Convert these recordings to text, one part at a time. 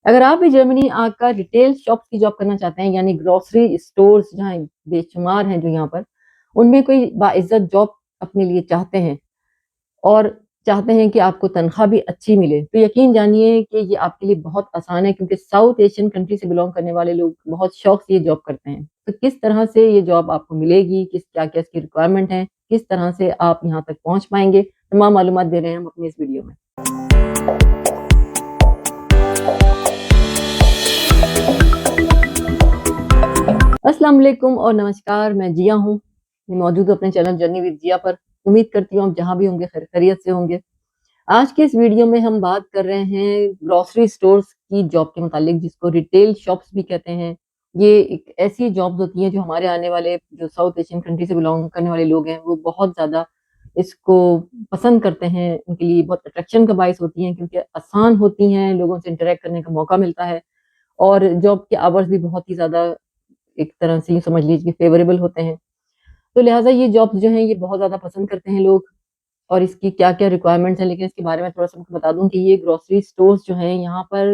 اگر آپ بھی جرمنی آ کر ریٹیل شاپس کی جاب کرنا چاہتے ہیں، یعنی گروسری اسٹورز جہاں بے شمار ہیں جو یہاں پر، ان میں کوئی باعزت جاب اپنے لیے چاہتے ہیں اور چاہتے ہیں کہ آپ کو تنخواہ بھی اچھی ملے، تو یقین جانیے کہ یہ آپ کے لیے بہت آسان ہے، کیونکہ ساؤتھ ایشین کنٹری سے بلانگ کرنے والے لوگ بہت شوق سے یہ جاب کرتے ہیں۔ تو کس طرح سے یہ جاب آپ کو ملے گی، کیا کیا اس کی ریکوائرمنٹ ہے، کس طرح سے آپ یہاں تک پہنچ پائیں گے، تمام معلومات دے رہے ہیں ہم اپنی اس ویڈیو میں۔ السلام علیکم اور نمسکار، میں جیا ہوں، میں موجود ہوں اپنے چینل جرنی ود جیا پر۔ امید کرتی ہوں آپ جہاں بھی ہوں گے خیریت سے ہوں گے۔ آج کے اس ویڈیو میں ہم بات کر رہے ہیں گروسری سٹورز کی جاب کے متعلق، جس کو ریٹیل شاپس بھی کہتے ہیں۔ یہ ایک ایسی جابز ہوتی ہیں جو ہمارے آنے والے جو ساؤتھ ایشین کنٹری سے بلانگ کرنے والے لوگ ہیں وہ بہت زیادہ اس کو پسند کرتے ہیں، ان کے لیے بہت اٹریکشن کا باعث ہوتی ہیں، کیونکہ آسان ہوتی ہیں، لوگوں سے انٹریکٹ کرنے کا موقع ملتا ہے، اور جاب کے آورز بھی بہت ہی زیادہ ایک طرح سے یہ سمجھ لیجیے فیوریبل ہوتے ہیں۔ تو لہٰذا یہ جابس جو ہیں یہ بہت زیادہ پسند کرتے ہیں لوگ، اور اس کی کیا کیا ریکوائرمنٹس ہیں، لیکن اس کے بارے میں تھوڑا سا بتا دوں کہ یہ گروسری سٹورز جو ہیں یہاں پر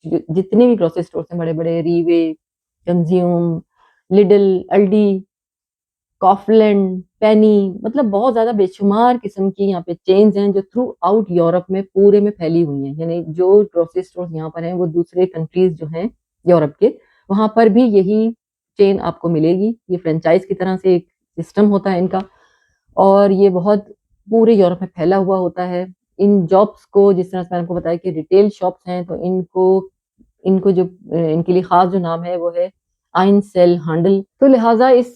جتنے بھی گروسری سٹورز ہیں، بڑے بڑے ریوے، کنزیوم، لڈل، الڈی، کافلینڈ، پینی، مطلب بہت زیادہ بے شمار قسم کی یہاں پہ چینز ہیں جو تھرو آؤٹ یورپ میں پورے میں پھیلی ہوئی ہیں۔ یعنی جو گروسری سٹورز یہاں پر ہیں وہ دوسرے کنٹریز جو ہیں یورپ کے، وہاں پر بھی یہی چین آپ کو ملے گی۔ یہ فرینچائز کی طرح سے ایک سسٹم ہوتا ہے ان کا، اور یہ بہت پورے یورپ میں پھیلا ہوا ہوتا ہے۔ ان جابس کو جس طرح سے میں نے آپ کو بتایا کہ ریٹیل شاپس ہیں، تو ان کو جو ان کے لیے خاص جو نام ہے وہ ہے آئن سیل ہانڈل۔ تو لہٰذا اس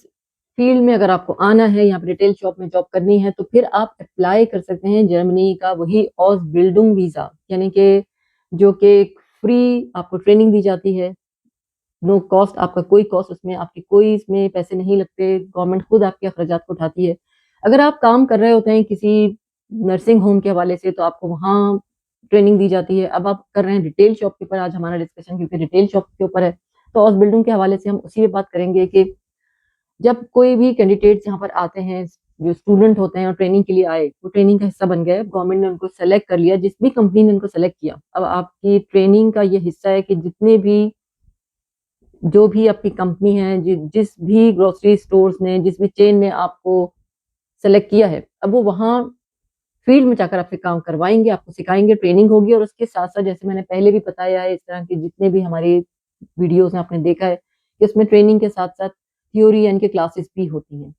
فیلڈ میں اگر آپ کو آنا ہے، یہاں پہ ریٹیل شاپ میں جاب کرنی ہے، تو پھر آپ اپلائی کر سکتے ہیں جرمنی کا وہی آز بلڈنگ ویزا، یعنی کہ جو کہ فری آپ کو ٹریننگ دی جاتی ہے، نو کاسٹ، آپ کا کوئی کاسٹ اس میں، آپ کے کوئی اس میں پیسے نہیں لگتے، گورنمنٹ خود آپ کے اخراجات کو اٹھاتی ہے۔ اگر آپ کام کر رہے ہوتے ہیں کسی نرسنگ ہوم کے حوالے سے، تو آپ کو وہاں ٹریننگ دی جاتی ہے۔ اب آپ کر رہے ہیں ریٹیل شاپ کے اوپر آج ہمارا ڈسکشن، کیونکہ ریٹیل شاپ کے اوپر ہے، تو ہاؤس بلڈنگ کے حوالے سے ہم اسی پہ بات کریں گے کہ جب کوئی بھی کینڈیڈیٹس یہاں پر آتے ہیں، جو اسٹوڈنٹ ہوتے ہیں اور ٹریننگ کے لیے آئے، وہ ٹریننگ کا حصہ بن گئے، گورنمنٹ نے ان کو سلیکٹ کر لیا، جس بھی کمپنی نے ان کو سلیکٹ کیا، اب آپ کی ٹریننگ کا یہ حصہ ہے کہ جتنے بھی جو بھی آپ کی کمپنی ہے، جس بھی گروسری سٹورز نے، جس بھی چین نے آپ کو سلیکٹ کیا ہے، اب وہ وہاں فیلڈ میں جا کر آپ سے کام کروائیں گے، آپ کو سکھائیں گے، ٹریننگ ہوگی، اور اس کے ساتھ ساتھ جیسے میں نے پہلے بھی بتایا ہے، اس طرح کی جتنے بھی ہماری ویڈیوز ہیں آپ نے دیکھا ہے کہ اس میں ٹریننگ کے ساتھ ساتھ تھیوری یعنی کہ کلاسز بھی ہوتی ہیں۔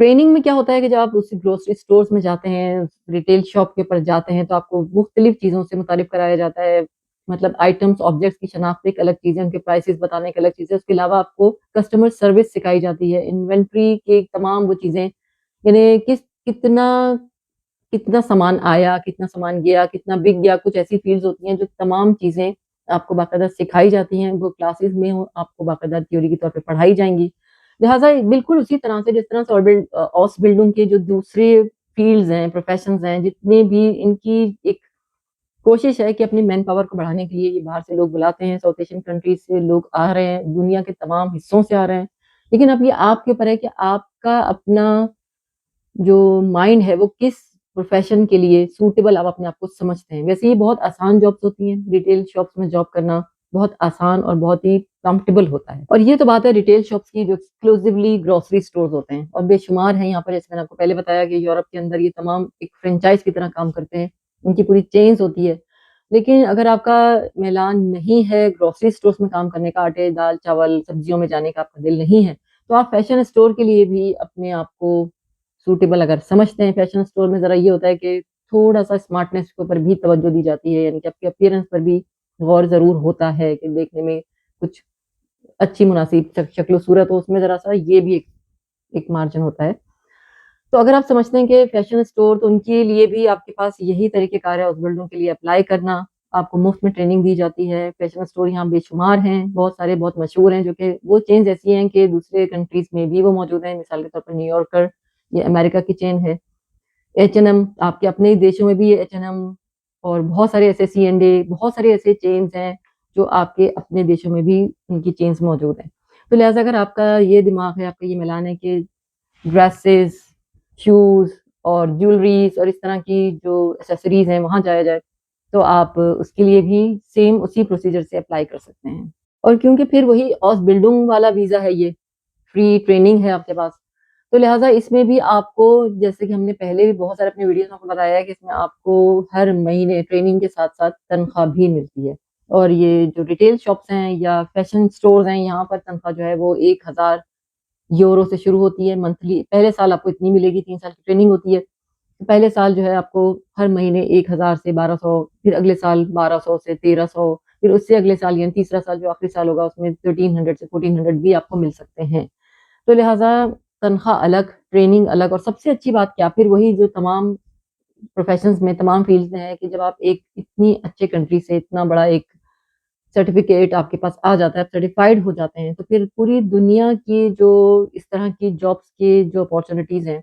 ٹریننگ میں کیا ہوتا ہے کہ جب آپ اس گروسری سٹورز میں جاتے ہیں، ریٹیل شاپ کے اوپر جاتے ہیں، تو آپ کو مختلف چیزوں سے متعارف کرایا جاتا ہے، مطلب آئٹمس، آبجیکٹس کی شناخت ایک الگ چیز ہے، ان کے پرائسز بتانے ایک الگ چیز ہے، اس کے علاوہ آپ کو کسٹمر سروس سکھائی جاتی ہے، انوینٹری کی تمام وہ چیزیں، یعنی کتنا سامان آیا، کتنا سامان گیا، کتنا بک گیا، کچھ ایسی فیلڈز ہوتی ہیں جو تمام چیزیں آپ کو باقاعدہ سکھائی جاتی ہیں، وہ کلاسز میں آپ کو باقاعدہ تھیوری کے طور پہ پڑھائی جائیں گی۔ لہٰذا بالکل اسی طرح سے جس طرح سے ہاؤس بلڈنگ کے جو دوسرے فیلڈز ہیں، پروفیشنز ہیں، جتنے بھی ان کی ایک کوشش ہے کہ اپنی مین پاور کو بڑھانے کے لیے یہ باہر سے لوگ بلاتے ہیں، ساؤتھ ایشین کنٹریز سے لوگ آ رہے ہیں، دنیا کے تمام حصوں سے آ رہے ہیں، لیکن اب یہ آپ کے اوپر ہے کہ آپ کا اپنا جو مائنڈ ہے وہ کس پروفیشن کے لیے سوٹیبل آپ اپنے آپ کو سمجھتے ہیں۔ ویسے یہ بہت آسان جابس ہوتی ہیں، ریٹیل شاپس میں جاب کرنا بہت آسان اور بہت ہی کمفرٹیبل ہوتا ہے، اور یہ تو بات ہے ریٹیل شاپس کی جو ایکسکلوزیولی گروسری سٹورز ہوتے ہیں، اور بے شمار ہیں یہاں پر، جیسے میں نے آپ کو پہلے بتایا کہ یورپ کے اندر یہ تمام ایک فرینچائز کی طرح کام کرتے ہیں، ان کی پوری چینز ہوتی ہے۔ لیکن اگر آپ کا میلان نہیں ہے گروسری سٹورز میں کام کرنے کا، آٹے دال چاول سبزیوں میں جانے کا آپ کا دل نہیں ہے، تو آپ فیشن اسٹور کے لیے بھی اپنے آپ کو سوٹیبل اگر سمجھتے ہیں۔ فیشن اسٹور میں ذرا یہ ہوتا ہے کہ تھوڑا سا اسمارٹنیس کے اوپر بھی توجہ دی جاتی ہے، یعنی کہ آپ کے اپیرنس پر بھی غور ضرور ہوتا ہے کہ دیکھنے میں کچھ اچھی مناسب شکل و صورت ہو، اس میں ذرا سا یہ بھی ایک مارجن ہوتا ہے۔ تو اگر آپ سمجھتے ہیں کہ فیشن اسٹور، تو ان کے لیے بھی آپ کے پاس یہی طریقہ کار ہے ہاؤس بلڈنگ کے لیے اپلائی کرنا، آپ کو مفت میں ٹریننگ دی جاتی ہے۔ فیشن اسٹور یہاں بے شمار ہیں، بہت سارے بہت مشہور ہیں، جو کہ وہ چینز ایسی ہیں کہ دوسرے کنٹریز میں بھی وہ موجود ہیں، مثال کے طور پر نیو یارکر، یہ امریکہ کی چین ہے۔ ایچ این ایم، آپ کے اپنے دیشوں میں بھی ایچ این ایم، اور بہت سارے ایسے سی اینڈ اے، بہت سارے ایسے چینز ہیں جو آپ کے اپنے دیشوں میں بھی ان کی چینز موجود ہیں۔ تو لہٰذا اگر آپ کا یہ دماغ ہے، آپ کا یہ میلان ہے کہ ڈریسز، شوز اور جیولریز اور اس طرح کی جو ایسیسریز ہیں وہاں جایا جائے، تو آپ اس کے لیے بھی سیم اسی پروسیجر سے اپلائی کر سکتے ہیں. اور کیونکہ پھر وہی آس بلڈنگ والا ویزا ہے، یہ فری ٹریننگ ہے آپ کے پاس، تو لہٰذا اس میں بھی آپ کو، جیسے کہ ہم نے پہلے بھی بہت سارے اپنے ویڈیوز میں آپ کو بتایا ہے کہ اس میں آپ کو ہر مہینے ٹریننگ کے ساتھ ساتھ تنخواہ بھی ملتی ہے. اور یہ جو ریٹیل شاپس ہیں یا فیشن سٹورز ہیں، یہاں پر تنخواہ جو ہے وہ 1000 یورو سے شروع ہوتی ہے منتھلی. پہلے سال آپ کو اتنی ملے گی، 3 سال کی ٹریننگ ہوتی ہے. پہلے سال جو ہے آپ کو ہر مہینے 1000 سے 1200، پھر اگلے سال 1200 سے 1300، پھر اس سے اگلے سال یعنی تیسرا سال جو آخری سال ہوگا اس میں 1300 سے 1400 بھی آپ کو مل سکتے ہیں. تو لہٰذا تنخواہ الگ، ٹریننگ الگ. اور سب سے اچھی بات کیا، پھر وہی جو تمام پروفیشنز میں، تمام فیلڈز میں ہے کہ جب آپ ایک اتنی اچھے کنٹری سے اتنا بڑا ایک سرٹیفکیٹ آپ کے پاس آ جاتا ہے، آپ سرٹیفائڈ ہو جاتے ہیں، تو پھر پوری دنیا کی جو اس طرح کی جابس کی جو اپارچونیٹیز ہیں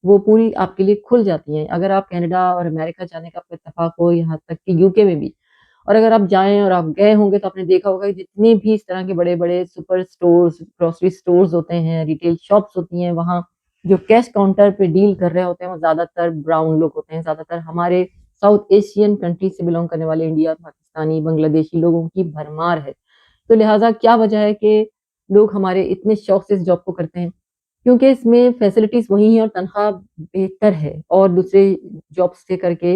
وہ پوری آپ کے لیے کھل جاتی ہیں. اگر آپ کینیڈا اور امریکہ جانے کا آپ کا اتفاق ہو، یہاں تک کہ یو کے میں بھی، اور اگر آپ جائیں اور آپ گئے ہوں گے تو آپ نے دیکھا ہوگا کہ جتنے بھی اس طرح کے بڑے بڑے سپر سٹورز، گروسری سٹورز ہوتے ہیں، ریٹیل شاپس ہوتی ہیں، وہاں جو کیش کاؤنٹر پہ ڈیل کر رہے ہوتے ہیں وہ زیادہ تر براؤن لوگ ہوتے ہیں، زیادہ تر ہمارے ساؤتھ ایشین کنٹری سے بلونگ کرنے والے، انڈیا، پاکستانی، بنگلہ دیشی لوگوں کی بھرمار ہے. تو لہٰذا کیا وجہ ہے کہ لوگ ہمارے اتنے شوق سے اس جاب کو کرتے ہیں؟ کیونکہ اس میں فیسلٹیز وہی ہیں اور تنخواہ بہتر ہے، اور دوسرے جابس سے کر کے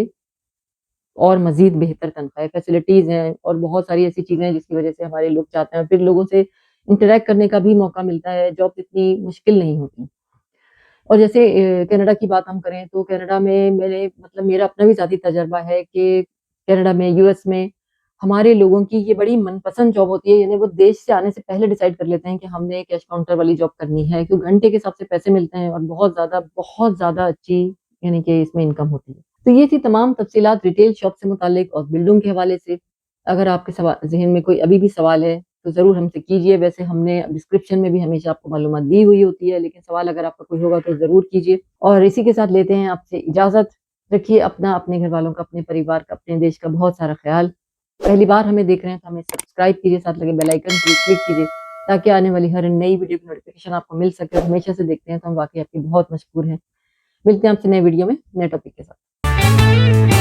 اور مزید بہتر تنخواہ ہے، فیسلٹیز ہیں اور بہت ساری ایسی چیزیں ہیں جس کی وجہ سے ہمارے لوگ چاہتے ہیں. پھر لوگوں سے انٹریکٹ کرنے کا بھی موقع ملتا ہے، جاب اتنی مشکل نہیں ہوتی. اور جیسے کینیڈا کی بات ہم کریں تو کینیڈا میں میرا اپنا بھی ذاتی تجربہ ہے کہ کینیڈا میں، یو ایس میں ہمارے لوگوں کی یہ بڑی من پسند جاب ہوتی ہے. یعنی وہ دیش سے آنے سے پہلے ڈیسائیڈ کر لیتے ہیں کہ ہم نے کیش کاؤنٹر والی جاب کرنی ہے، کیونکہ گھنٹے کے حساب سے پیسے ملتے ہیں اور بہت زیادہ اچھی یعنی کہ اس میں انکم ہوتی ہے. تو یہ تھی تمام تفصیلات ریٹیل شاپ سے متعلق اور بلڈنگ کے حوالے سے. اگر آپ کے ذہن میں کوئی ابھی بھی سوال ہے تو ضرور ہم سے کیجیے. ویسے ہم نے ڈسکرپشن میں بھی ہمیشہ آپ کو معلومات دی ہوئی ہوتی ہے، لیکن سوال اگر آپ کا کوئی ہوگا تو ضرور کیجیے. اور اسی کے ساتھ لیتے ہیں آپ سے اجازت. رکھیے اپنا، اپنے گھر والوں کا، اپنے پریوار کا، اپنے دیش کا بہت سارا خیال. پہلی بار ہمیں دیکھ رہے ہیں تو ہمیں سبسکرائب کیجیے، ساتھ لگے بیل آئیکن کلک کیجیے تاکہ آنے والی ہر نئی ویڈیو کی نوٹیفیکیشن آپ کو مل سکے. ہمیشہ سے دیکھتے ہیں تو ہم واقعی آپ کی بہت مشکور ہیں. ملتے ہیں آپ سے نئے ویڈیو میں نئے ٹاپک کے ساتھ.